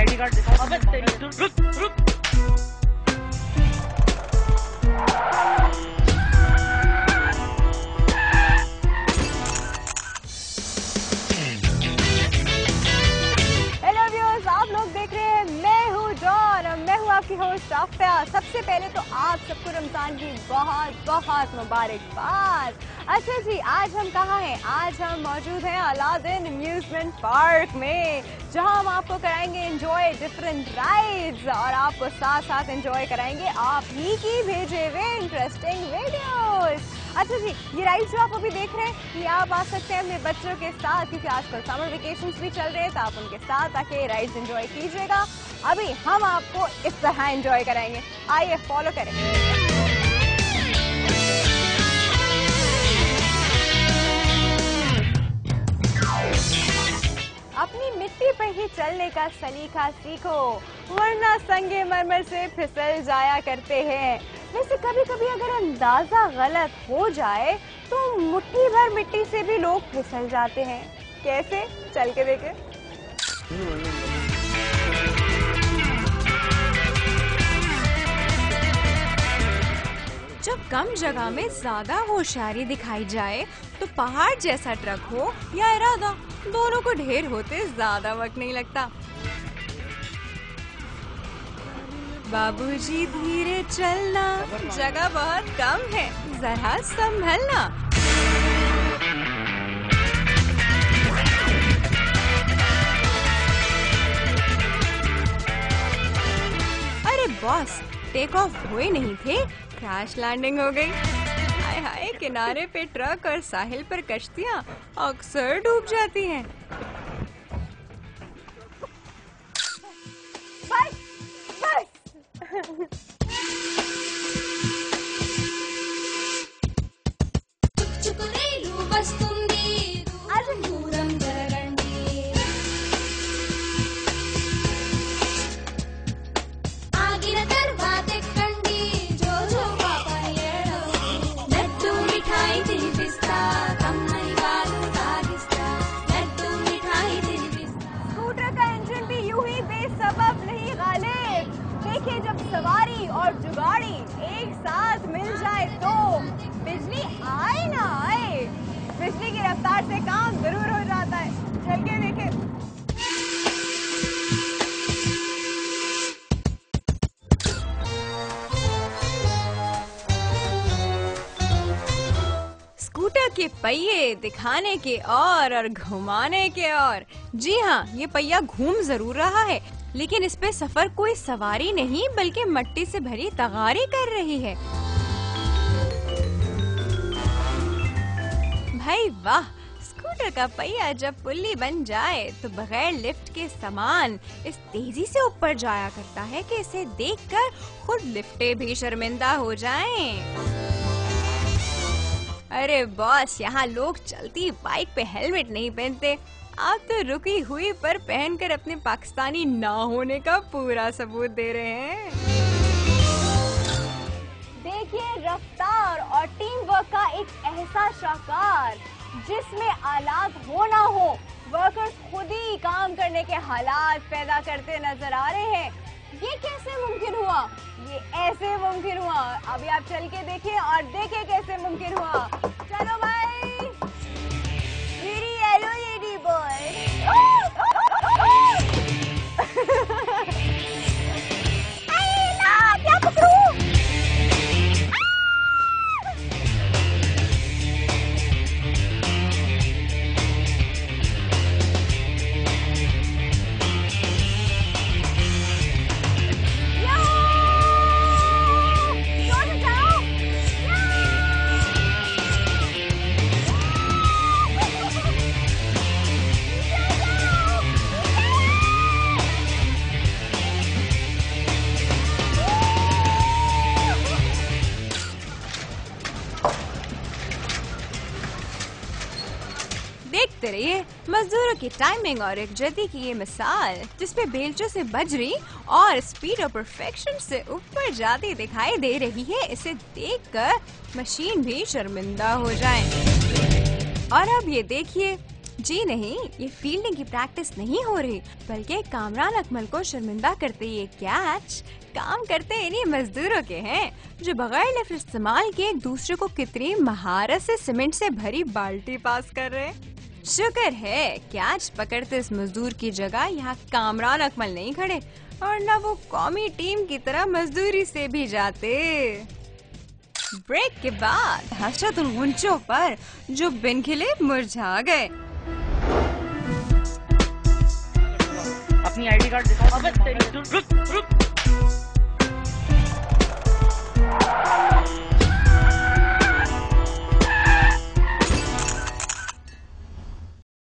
ID card दिखाओ। अबे तेरी रुक रुक। हेलो व्यूअर्स, आप लोग देख रहे हैं मैं हूँ जॉन और मैं हूँ आपकी होस्ट आफिया। सबसे पहले तो आप सबको रमजान की बहुत बहुत मुबारकबाद। अच्छा जी, आज हम कहाँ हैं? आज हम मौजूद हैं अलादीन अम्यूजमेंट पार्क में, जहाँ हम आपको कराएंगे एंजॉय डिफरेंट राइड्स और आपको साथ साथ एंजॉय कराएंगे आप ही की भेजे हुए इंटरेस्टिंग वीडियोस। अच्छा जी, ये राइड्स जो आप अभी देख रहे हैं, ये आप आ सकते हैं अपने बच्चों के साथ, क्योंकि आजकल समर वेकेशंस भी चल रहे हैं, तो आप उनके साथ आके राइड्स एंजॉय कीजिएगा। अभी हम आपको इस तरह एंजॉय कराएंगे, आइए फॉलो करें। अपनी मिट्टी पर ही चलने का सलीका सीखो, वरना संगे मरमर से फिसल जाया करते हैं। वैसे कभी कभी अगर अंदाजा गलत हो जाए तो मुट्ठी भर मिट्टी से भी लोग फिसल जाते हैं। कैसे? चल के देखें। जब कम जगह में ज्यादा होशियारी दिखाई जाए तो पहाड़ जैसा ट्रक हो या इरादा, दोनों को ढेर होते ज्यादा वक्त नहीं लगता। बाबूजी धीरे चलना, जगह बहुत कम है, जरा संभलना। अरे बॉस, टेक ऑफ हुए नहीं थे, क्रैश लैंडिंग हो गई। हाय हाय, किनारे पे ट्रक और साहिल पर कश्तियाँ अक्सर डूब जाती हैं। बस बस। देखिए, जब सवारी और जुगाड़ी एक साथ मिल जाए तो बिजली आए ना आए, बिजली की रफ्तार से काम जरूर हो जाता है। चल के देखें। स्कूटर के पहिए दिखाने के और घुमाने के और। जी हाँ, ये पहिया घूम जरूर रहा है, लेकिन इस पे सफर कोई सवारी नहीं बल्कि मट्टी से भरी तगारी कर रही है। भाई वाह, स्कूटर का पहिया जब पुल्ली बन जाए तो बगैर लिफ्ट के सामान इस तेजी से ऊपर जाया करता है कि इसे देखकर खुद लिफ्टें भी शर्मिंदा हो जाएं। अरे बॉस, यहाँ लोग चलती बाइक पे हेलमेट नहीं पहनते, आप तो रुकी हुई पर पहनकर अपने पाकिस्तानी ना होने का पूरा सबूत दे रहे हैं। देखिए, रफ्तार और टीम वर्क का एक ऐसा शाहकार जिसमें आलात हो ना हो, वर्कर्स खुद ही काम करने के हालात पैदा करते नजर आ रहे हैं। ये कैसे मुमकिन हुआ? ये ऐसे मुमकिन हुआ। अभी आप चल के देखिए और देखिए कैसे मुमकिन हुआ। चलो भाई, मेरी येलो लेडी बॉय। क्या पकड़ूं? देखते रहिए मजदूरों की टाइमिंग और एकजहती की ये मिसाल, जिसपे बेलचों से बजरी और स्पीड और परफेक्शन से ऊपर जाती दिखाई दे रही है। इसे देखकर मशीन भी शर्मिंदा हो जाए। और अब ये देखिए, जी नहीं, ये फील्डिंग की प्रैक्टिस नहीं हो रही, बल्कि कामरान अकमल को शर्मिंदा करते ये कैच काम करते इन्हीं मजदूरों के हैं जो बगैर लिफ्ट इस्तेमाल के एक दूसरे को कितनी महारत से सीमेंट से भरी बाल्टी पास कर रहे हैं। शुक्र है कैच पकड़ते इस मजदूर की जगह यहाँ कामरान अकमल नहीं खड़े और न वो कौमी टीम की तरह मजदूरी से भी जाते। ब्रेक के बाद हसरत उन गुंचों पर जो बिन खिले मुरझा गए। अपनी आईडी कार्ड दिखाओ। अबे तेरी रुक रुक